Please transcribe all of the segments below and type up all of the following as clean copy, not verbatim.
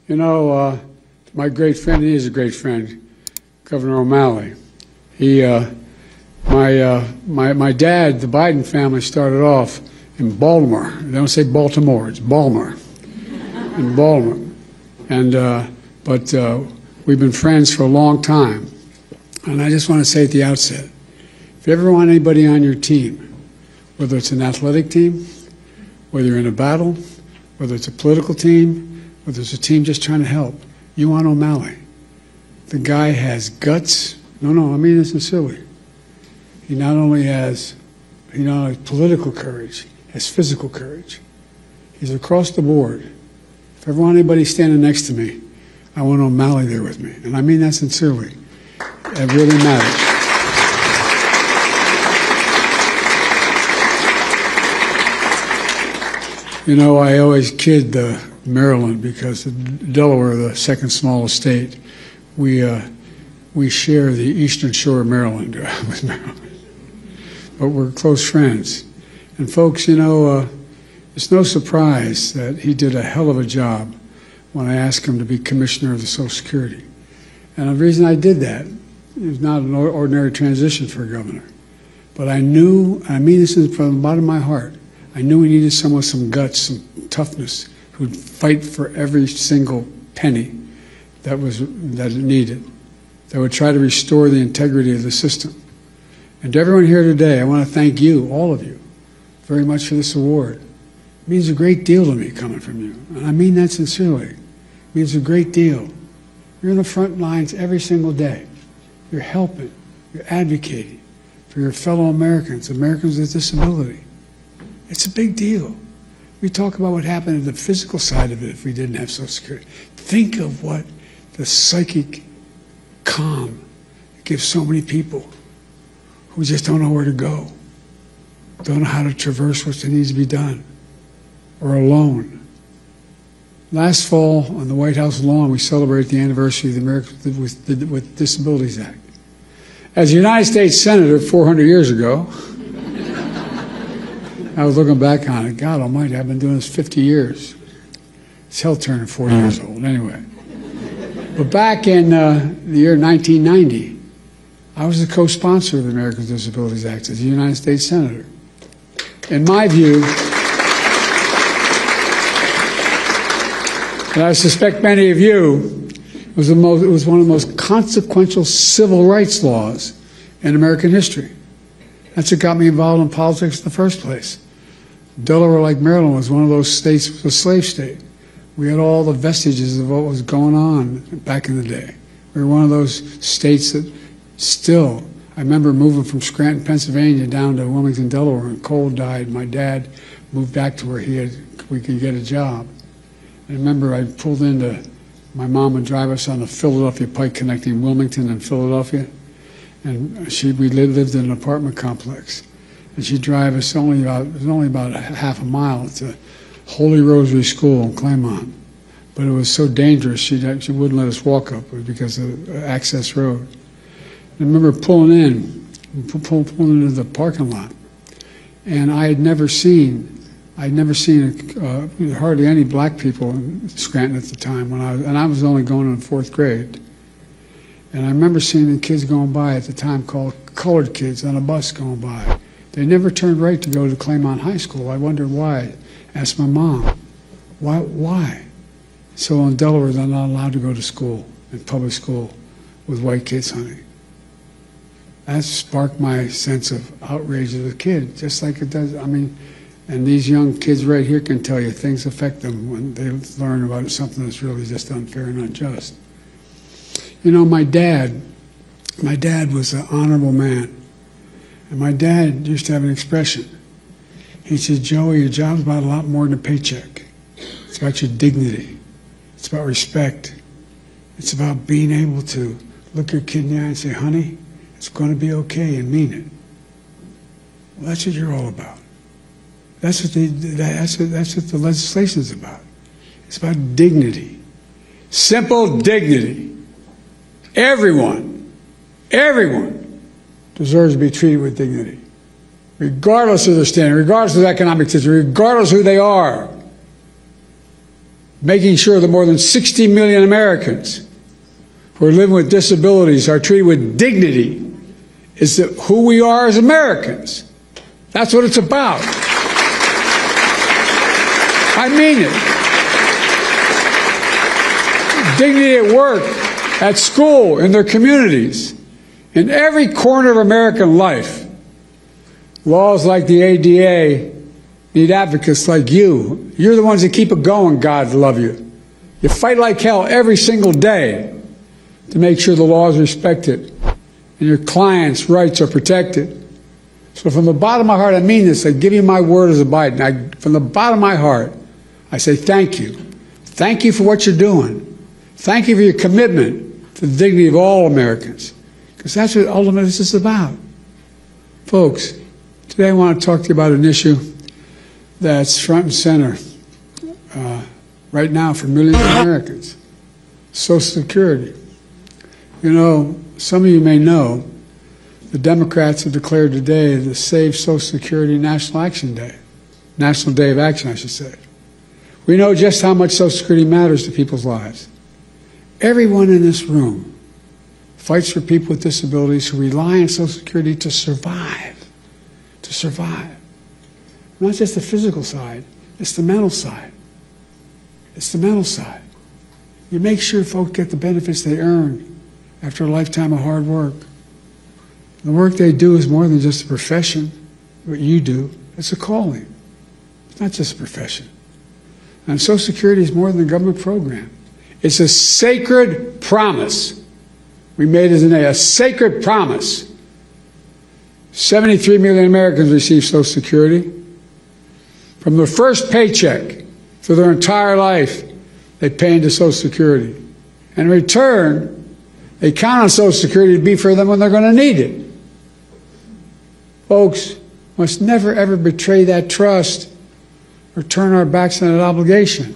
You know, my great friend, he is a great friend, Governor O'Malley. He, my dad, the Biden family started off in Baltimore. They don't say Baltimore, it's Baltimore. In Baltimore. And, but we've been friends for a long time. And I just want to say at the outset, if you ever want anybody on your team, whether it's an athletic team, whether you're in a battle, whether it's a political team, whether it's a team just trying to help, you want O'Malley. The guy has guts. No, I mean this sincerely. He not only has political courage, he has physical courage. He's across the board. If I ever want anybody standing next to me, I want O'Malley there with me. And I mean that sincerely. It really matters. You know, I always kid Maryland because Delaware, the second smallest state, we share the eastern shore of Maryland with Maryland. But we're close friends. And folks, you know, it's no surprise that he did a hell of a job when I asked him to be commissioner of the Social Security. And the reason I did that, it was not an ordinary transition for a governor. But I knew, I mean this from the bottom of my heart, I knew we needed someone with some guts, some toughness, who'd fight for every single penny that it needed, that would try to restore the integrity of the system. And to everyone here today, I want to thank you, all of you, very much for this award. It means a great deal to me coming from you, and I mean that sincerely. It means a great deal. You're in the front lines every single day. You're helping, you're advocating for your fellow Americans, Americans with disability. It's a big deal. We talk about what happened in the physical side of it if we didn't have Social Security. Think of what the psychic calm it gives so many people who just don't know where to go, don't know how to traverse what needs to be done, or alone. Last fall on the White House lawn, we celebrated the anniversary of the Americans with Disabilities Act. As a United States Senator 400 years ago, I was looking back on it. God almighty, I've been doing this 50 years. It's hell turning 40 years old, anyway. But back in the year 1990, I was the co-sponsor of the Americans with Disabilities Act as a United States Senator. In my view, and I suspect many of you, it was one of the most consequential civil rights laws in American history. That's what got me involved in politics in the first place. Delaware, like Maryland, was one of those states, it was a slave state. We had all the vestiges of what was going on back in the day. We were one of those states that still, I remember moving from Scranton, Pennsylvania down to Wilmington, Delaware, and Cole died. My dad moved back to where we could get a job. I remember I pulled into, my mom would drive us on the Philadelphia Pike connecting Wilmington and Philadelphia. And we lived in an apartment complex. And she'd drive us it was only about half a mile to Holy Rosary School in Claymont. But it was so dangerous, she wouldn't let us walk up because of access road. I remember pulling into the parking lot. And I had never seen hardly any black people in Scranton at the time and I was only going in the 4th grade. And I remember seeing the kids going by at the time called colored kids on a bus going by. They never turned right to go to Claymont High School. I wondered why. Asked my mom, why? So in Delaware, they're not allowed to go to school, in public school, with white kids, honey. That sparked my sense of outrage as a kid, just like it does, I mean, and these young kids right here can tell you things affect them when they learn about something that's really just unfair and unjust. You know, my dad was an honorable man. And my dad used to have an expression. He said, Joey, your job's about a lot more than a paycheck. It's about your dignity. It's about respect. It's about being able to look your kid in the eye and say, honey, it's going to be okay, and mean it. Well, that's what you're all about. That's what the legislation's about. It's about dignity. Simple dignity. Everyone deserves to be treated with dignity, regardless of their standing, regardless of their economic situation, regardless of who they are. making sure that more than 60 million Americans who are living with disabilities are treated with dignity is who we are as Americans. That's what it's about. I mean it. Dignity at work, at school, in their communities, in every corner of American life. Laws like the ADA need advocates like you. You're the ones that keep it going, God love you. You fight like hell every single day to make sure the law is respected and your clients' rights are protected. So from the bottom of my heart, I mean this. I give you my word as a Biden. From the bottom of my heart, I say thank you. Thank you for what you're doing. Thank you for your commitment to the dignity of all Americans, because that's what ultimately this is about. Folks, today I want to talk to you about an issue that's front and center right now for millions of Americans, Social Security. You know, some of you may know the Democrats have declared today the Save Social Security National Action Day, National Day of Action, I should say. We know just how much Social Security matters to people's lives. Everyone in this room fights for people with disabilities who rely on Social Security to survive. To survive. Not just the physical side, it's the mental side. It's the mental side. You make sure folks get the benefits they earn after a lifetime of hard work. The work they do is more than just a profession, what you do. It's a calling. It's not just a profession. And Social Security is more than a government program. It's a sacred promise we made as a sacred promise. 73 million Americans receive Social Security. From their first paycheck for their entire life, they pay into Social Security. And in return, they count on Social Security to be for them when they're going to need it. Folks, must never ever betray that trust or turn our backs on that obligation.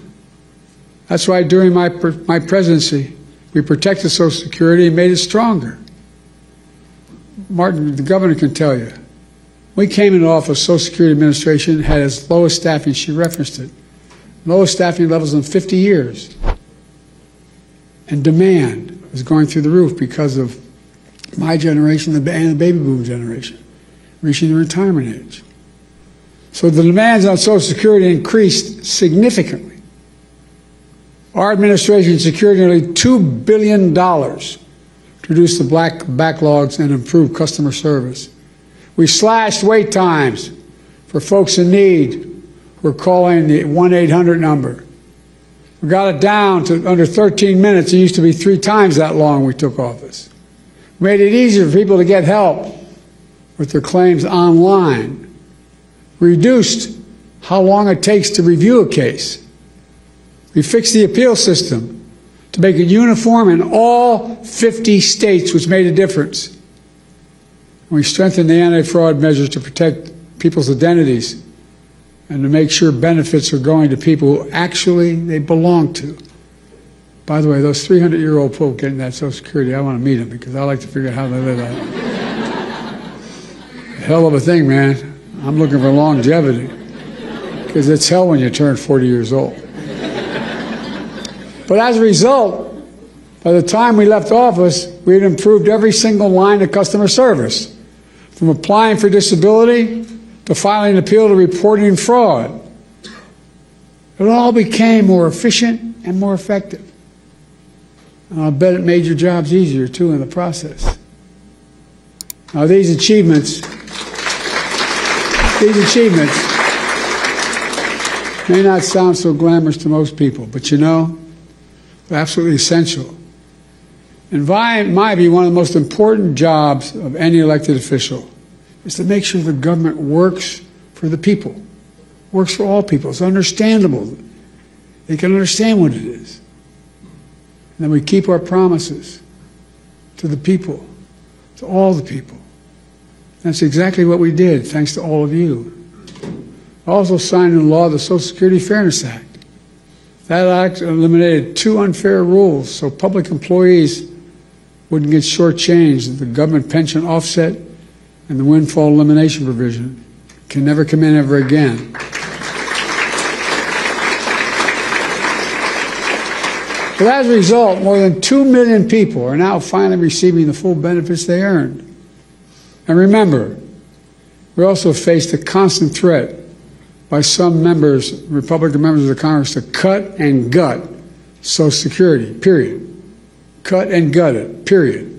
That's why during my presidency, we protected Social Security and made it stronger. Maarten, the governor can tell you. We came into office, Social Security Administration had its lowest staffing, she referenced it, lowest staffing levels in 50 years. And demand was going through the roof because of my generation and the baby boom generation, reaching the retirement age. So the demands on Social Security increased significantly. Our administration secured nearly $2 billion to reduce the backlogs and improve customer service. We slashed wait times for folks in need who are calling the 1-800 number. We got it down to under 13 minutes. It used to be 3 times that long when we took office. We made it easier for people to get help with their claims online. We reduced how long it takes to review a case. We fixed the appeal system to make it uniform in all 50 states, which made a difference. We strengthened the anti-fraud measures to protect people's identities and to make sure benefits are going to people who actually they belong to. By the way, those 300-year-old folk getting that Social Security, I want to meet them because I like to figure out how they live out. Hell of a thing, man. I'm looking for longevity because it's hell when you turn 40 years old. But as a result, by the time we left office, we had improved every single line of customer service, from applying for disability to filing an appeal to reporting fraud. It all became more efficient and more effective. And I'll bet it made your jobs easier, too, in the process. Now, these achievements may not sound so glamorous to most people, but you know, they're absolutely essential. And my view, one of the most important jobs of any elected official is to make sure the government works for the people, works for all people. It's understandable. They can understand what it is. And then we keep our promises to the people, to all the people. That's exactly what we did, thanks to all of you. I also signed into law the Social Security Fairness Act. That act eliminated 2 unfair rules so public employees wouldn't get shortchanged. The government pension offset and the windfall elimination provision can never come in ever again. But as a result, more than 2 million people are now finally receiving the full benefits they earned. And remember, we also face the constant threat by some members, Republican members of the Congress, to cut and gut Social Security, period. Cut and gut it, period.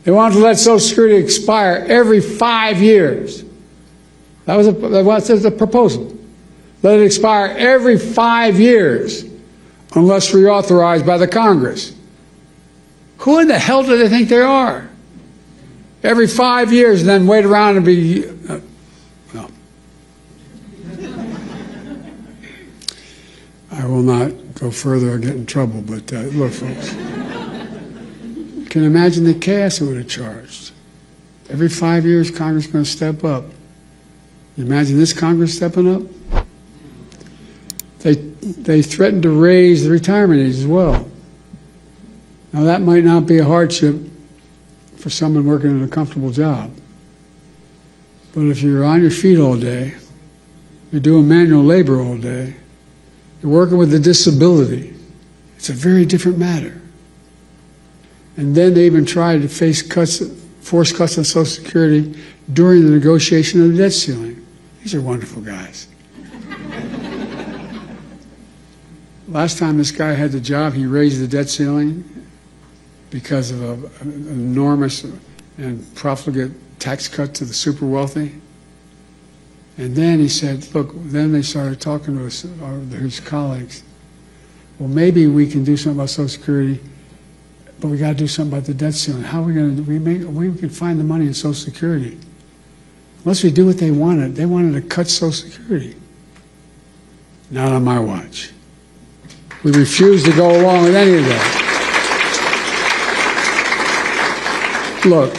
They wanted to let Social Security expire every 5 years. That was the proposal. Let it expire every 5 years unless reauthorized by the Congress. Who in the hell do they think they are? Every 5 years and then wait around and be... no. I will not go further or get in trouble, but look, folks. You can imagine the chaos it would have charged. Every 5 years, Congress is going to step up. You imagine this Congress stepping up? They threatened to raise the retirement age as well. Now, that might not be a hardship for someone working in a comfortable job. But if you're on your feet all day, you're doing manual labor all day, you're working with a disability, it's a very different matter. And then they even tried to face cuts, force cuts on Social Security during the negotiation of the debt ceiling. These are wonderful guys. Last time this guy had the job, he raised the debt ceiling because of an enormous and profligate tax cut to the super wealthy. And then he said, look, then they started talking to his colleagues. Well, maybe we can do something about Social Security, but we got to do something about the debt ceiling. How are we going to do? We can find the money in Social Security. Unless we do what they wanted to cut Social Security. Not on my watch. We refuse to go along with any of that. Look,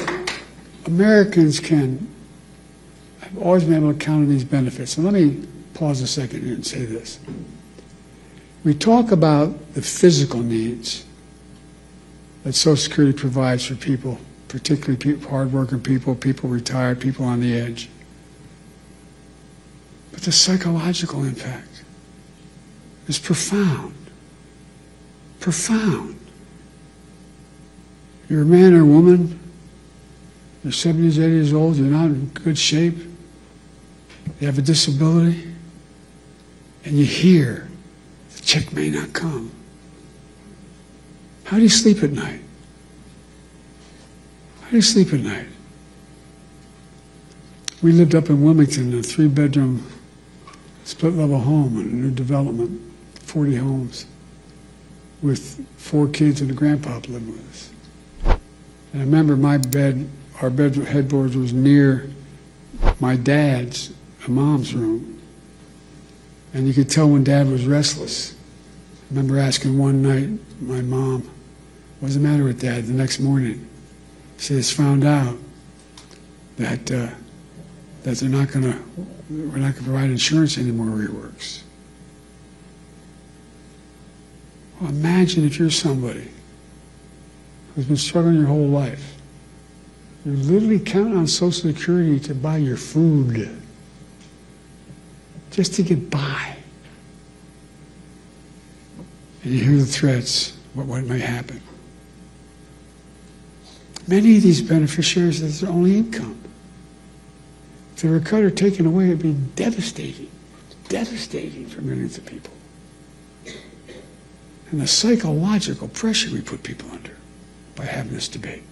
Americans have always been able to count on these benefits. And let me pause a second here and say this. We talk about the physical needs that Social Security provides for people, particularly hardworking people, people retired, people on the edge. But the psychological impact is profound. Profound. You're a man or a woman, you're 70s, 80 years old, you're not in good shape, you have a disability, and you hear the check may not come. How do you sleep at night? How do you sleep at night? We lived up in Wilmington in a 3-bedroom split-level home in a new development, 40 homes, with 4 kids and a grandpa living with us. And I remember our headboard was near my dad's and mom's room. And you could tell when Dad was restless. I remember asking one night my mom, what's the matter with Dad? The next morning, she has found out that we're not going to provide insurance anymore where he works. Well, imagine if you're somebody who's been struggling your whole life. You're literally counting on Social Security to buy your food, just to get by. And you hear the threats, what may happen. Many of these beneficiaries, that's their only income. If they were cut or taken away, it'd be devastating. Devastating for millions of people. And the psychological pressure we put people under by having this debate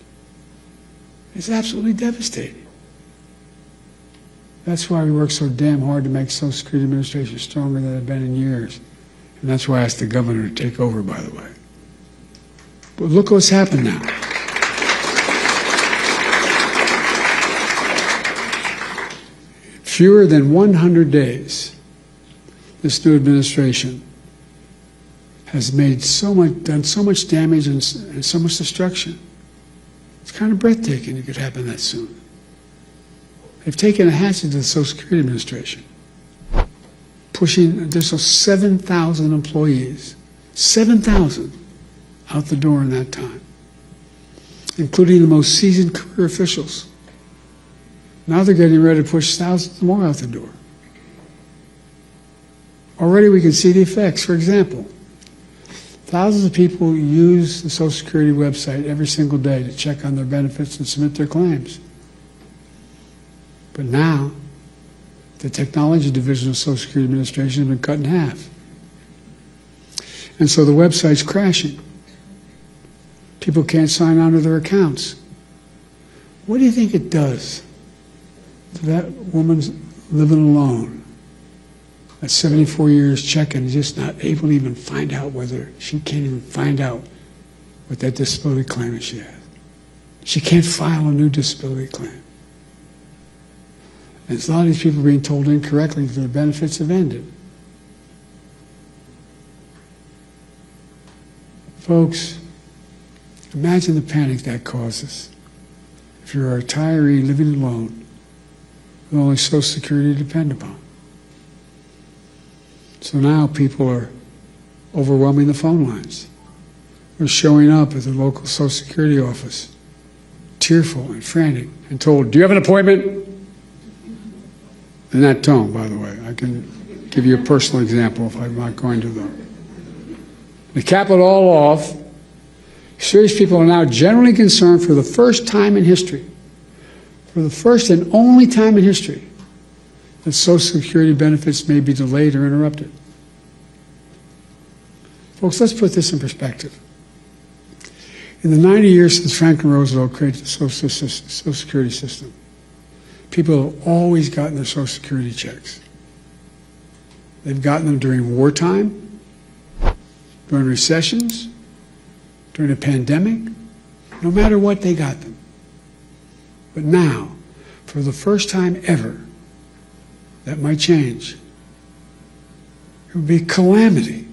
is absolutely devastating. That's why we work so damn hard to make Social Security Administration stronger than it's been in years. And that's why I asked the governor to take over, by the way. But look what's happened now. Fewer than 100 days, this new administration has done so much damage and so much destruction. It's kind of breathtaking it could happen that soon. They've taken a hatchet to the Social Security Administration, pushing an additional 7,000 employees, 7,000 out the door in that time, including the most seasoned career officials. Now they're getting ready to push thousands more out the door. Already we can see the effects. For example, Thousands of people use the Social Security website every single day to check on their benefits and submit their claims. But now, the technology division of Social Security Administration has been cut in half. And so the website's crashing. People can't sign on to their accounts. What do you think it does to that woman living alone at 74 years checking, just not able to even find out whether, she can't even find out what that disability claim is she has. She can't file a new disability claim. And a lot of these people are being told incorrectly that their benefits have ended. Folks, imagine the panic that causes if you're a retiree living alone with only Social Security to depend upon. So now people are overwhelming the phone lines. They're showing up at the local Social Security office, tearful and frantic, and told, "Do you have an appointment?" In that tone, by the way. I can give you a personal example if I'm not going to, though. To cap it all off, serious people are now generally concerned for the first time in history, for the first and only time in history, that Social Security benefits may be delayed or interrupted. Folks, let's put this in perspective. In the 90 years since Franklin Roosevelt created the Social Security system, people have always gotten their Social Security checks. They've gotten them during wartime, during recessions, during a pandemic. No matter what, they got them. But now, for the first time ever, that might change. It would be calamity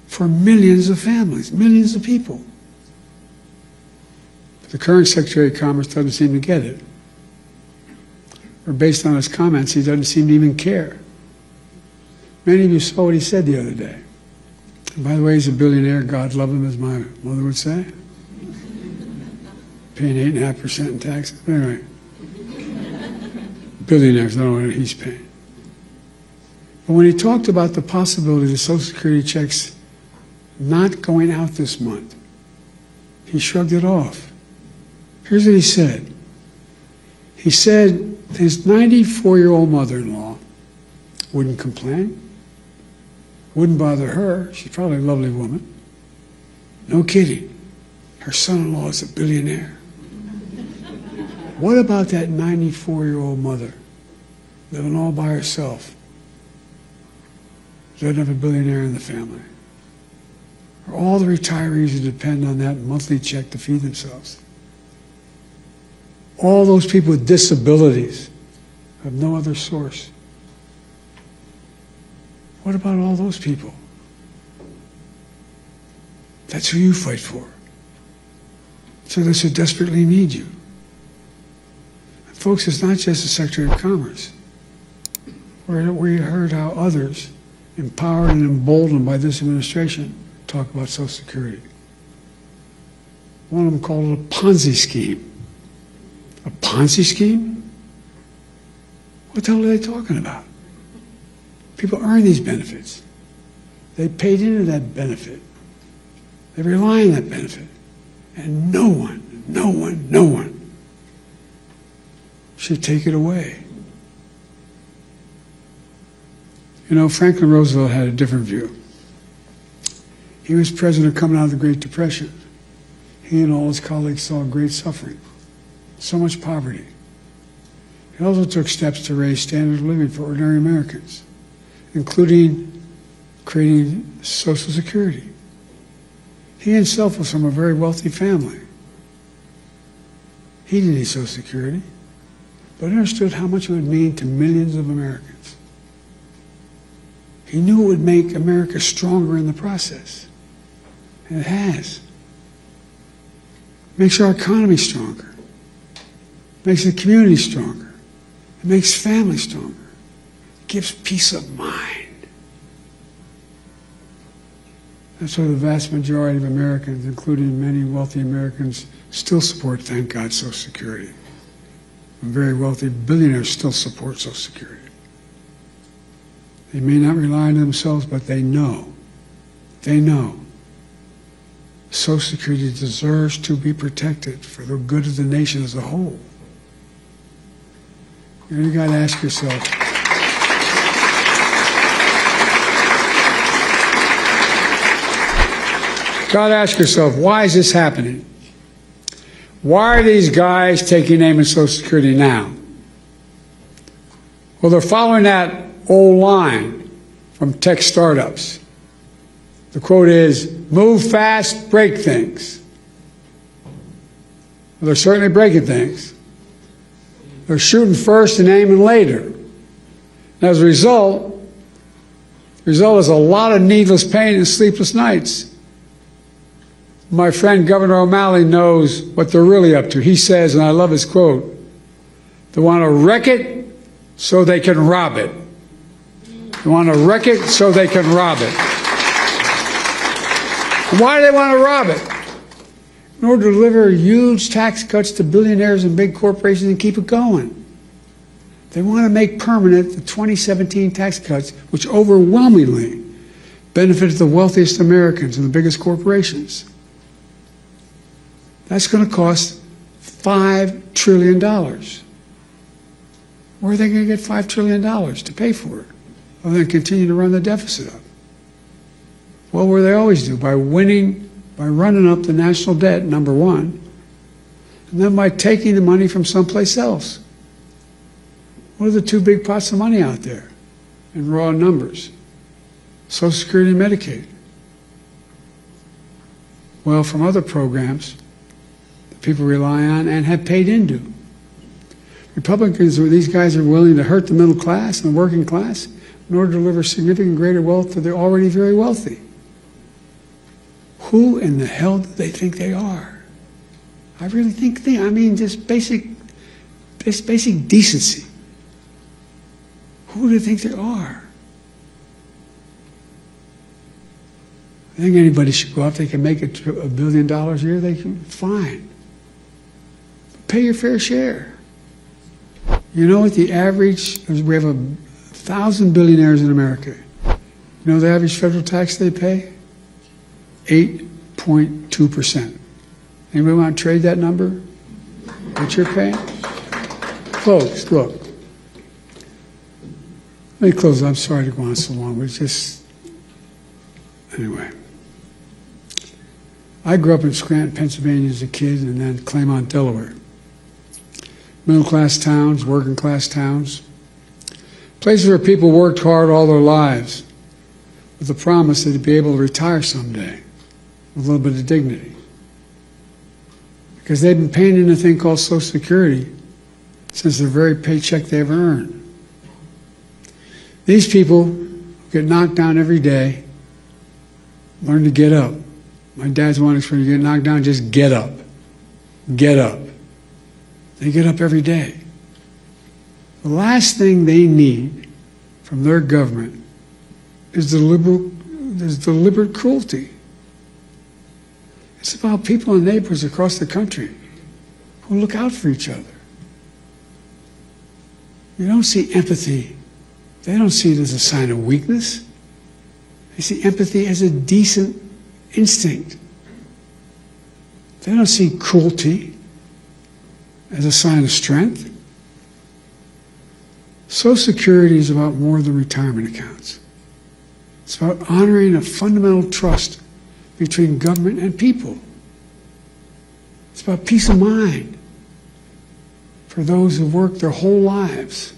for millions of families, millions of people. But the current Secretary of Commerce doesn't seem to get it. Or based on his comments, he doesn't seem to even care. Many of you saw what he said the other day. And by the way, he's a billionaire. God love him, as my mother would say. Paying 8.5% in taxes. Anyway, billionaires, I don't know what he's paying. But when he talked about the possibility of the Social Security checks not going out this month, he shrugged it off. Here's what he said. He said his 94-year-old mother-in-law wouldn't complain, wouldn't bother her. She's probably a lovely woman. No kidding. Her son-in-law is a billionaire. What about that 94-year-old mother living all by herself? Doesn't have a billionaire in the family. Or all the retirees who depend on that monthly check to feed themselves. All those people with disabilities have no other source. What about all those people? That's who you fight for. So those who desperately need you. And folks, it's not just the Secretary of Commerce. We heard how others, empowered and emboldened by this administration, talk about Social Security. One of them called it a Ponzi scheme. A Ponzi scheme? What the hell are they talking about? People earn these benefits. They paid into that benefit. They rely on that benefit. And no one should take it away. You know, Franklin Roosevelt had a different view. He was president coming out of the Great Depression. He and all his colleagues saw great suffering, so much poverty. He also took steps to raise standard of living for ordinary Americans, including creating Social Security. He himself was from a very wealthy family. He didn't need Social Security, but understood how much it would mean to millions of Americans. He knew it would make America stronger in the process, and it has. It makes our economy stronger. It makes the community stronger. It makes families stronger. It gives peace of mind. That's why the vast majority of Americans, including many wealthy Americans, still support, thank God, Social Security. And very wealthy billionaires still support Social Security. They may not rely on themselves, but they know Social Security deserves to be protected for the good of the nation as a whole. You got to ask yourself, why is this happening? Why are these guys taking aim at Social Security now? Well, they're following that old line from tech startups. The quote is, move fast, break things. Well, they're certainly breaking things. They're shooting first and aiming later. And as a result, the result is a lot of needless pain and sleepless nights. My friend Governor O'Malley knows what they're really up to. He says, and I love his quote, they want to wreck it so they can rob it. They want to wreck it so they can rob it. Why do they want to rob it? In order to deliver huge tax cuts to billionaires and big corporations and keep it going. They want to make permanent the 2017 tax cuts, which overwhelmingly benefited the wealthiest Americans and the biggest corporations. That's going to cost $5 trillion. Where are they going to get $5 trillion to pay for it? Other than continue to run the deficit up? Well, where they always do, by running up the national debt, number one, and then by taking the money from someplace else. What are the two big pots of money out there in raw numbers? Social Security and Medicaid. Well, from other programs that people rely on and have paid into. Republicans, these guys are willing to hurt the middle class and the working class in order to deliver significant greater wealth to the already very wealthy. Who in the hell do they think they are? I really think I mean, just basic decency. Who do they think they are? I think anybody should go out. They can make $1 billion a year. They can, fine. Pay your fair share. You know what the average? We have 1,000 billionaires in America. You know the average federal tax they pay? 8.2%. Anybody want to trade that number? What you're paying? Folks, look. Let me close. I'm sorry to go on so long, but it's just, anyway. I grew up in Scranton, Pennsylvania as a kid, and then Claymont, Delaware. Middle-class towns, working-class towns. Places where people worked hard all their lives with the promise that they'd be able to retire someday with a little bit of dignity. Because they've been paying in a thing called Social Security since the very paycheck they ever earned. These people get knocked down every day, learn to get up. My dad's one expression, you get knocked down, just get up. Get up. They get up every day. The last thing they need from their government is deliberate cruelty. It's about people and neighbors across the country who look out for each other. You don't see empathy. They don't see it as a sign of weakness. They see empathy as a decent instinct. They don't see cruelty as a sign of strength. Social Security is about more than retirement accounts. It's about honoring a fundamental trust between government and people. It's about peace of mind for those who work their whole lives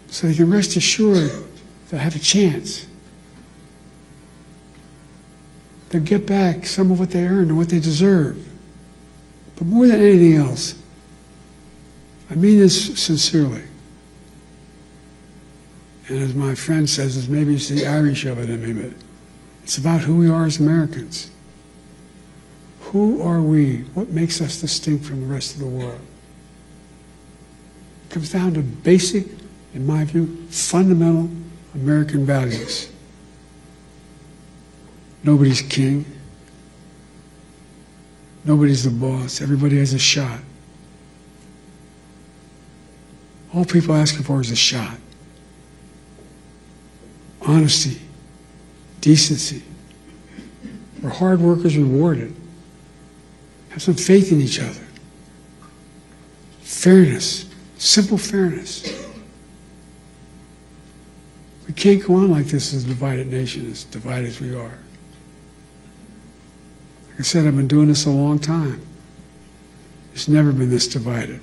so they can rest assured they'll have a chance. They'll get back some of what they earned and what they deserve. But more than anything else, I mean this sincerely. And as my friend says, maybe it's the Irish of it in me, but it's about who we are as Americans. Who are we? What makes us distinct from the rest of the world? It comes down to basic, in my view, fundamental American values. Nobody's king. Nobody's the boss. Everybody has a shot. All people are asking for is a shot. Honesty, decency, where hard work is rewarded. Have some faith in each other. Fairness, simple fairness. We can't go on like this as a divided nation, as divided as we are. Like I said, I've been doing this a long time. It's never been this divided.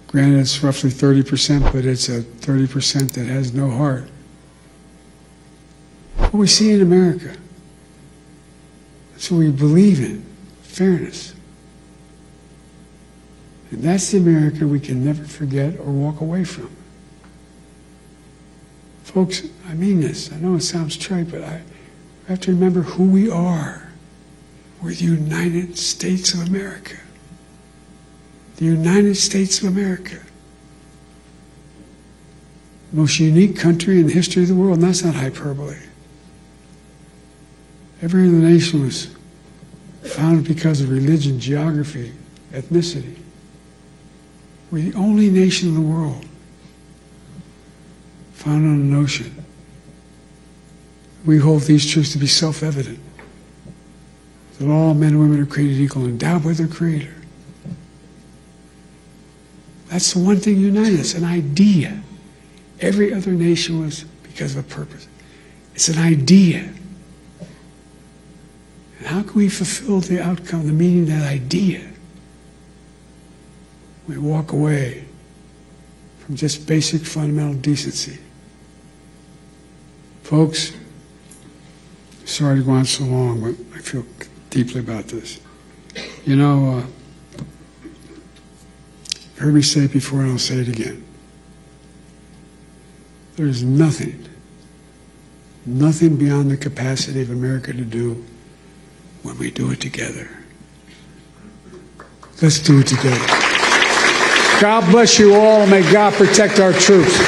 Granted, it's roughly 30%, but it's a 30% that has no heart. What we see in America, that's what we believe in, fairness. And that's the America we can never forget or walk away from. Folks, I mean this. I know it sounds trite, but I have to remember who we are. We're the United States of America. The United States of America. The most unique country in the history of the world, and that's not hyperbole. Every other nation was founded because of religion, geography, ethnicity. We're the only nation in the world founded on an ocean. We hold these truths to be self-evident, that all men and women are created equal and endowed by their Creator. That's the one thing united us, an idea. Every other nation was because of a purpose. It's an idea. And how can we fulfill the outcome, the meaning of that idea? We walk away from just basic fundamental decency. Folks, sorry to go on so long, but I feel deeply about this. You know, you've heard me say it before and I'll say it again. There's nothing beyond the capacity of America to do when we do it together. Let's do it together. God bless you all, and may God protect our troops.